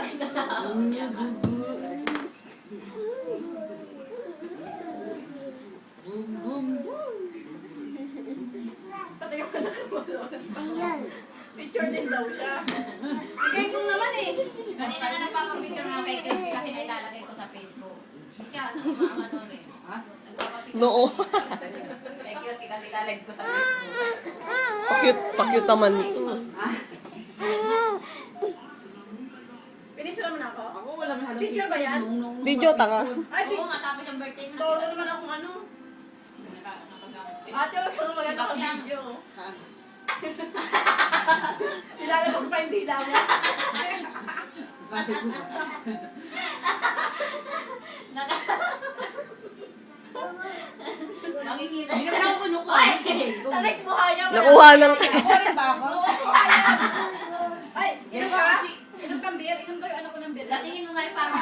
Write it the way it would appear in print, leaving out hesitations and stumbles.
Lagi ka na. Pati ka na picture din daw siya. Bigay ko naman eh. Kanina nga nagpapapicture nga kay Chris kasi nailalagay ko sa Facebook. Kaya, ano rin. Noo. Kay Chris kasi ilalagay ko sa Facebook. Pakute naman ito. Pinicture naman ako. Ako wala masyadong Picture ba yan? Video, tanga. Ay, Oo nga, tapos yung birthday na. tolo naman akong ano. Ate, wag kang maganda kang video. Nilalabas pa yung dila mo. Makikita. Hindi naman ako kunukuha. Sige, Talag buhaya mo. Nakuha ng... Ako rin ba ako? Ay, inom ka? Inom kang beer? Inom ko yung ano ko ng beer. Lasingin mo nga yung parang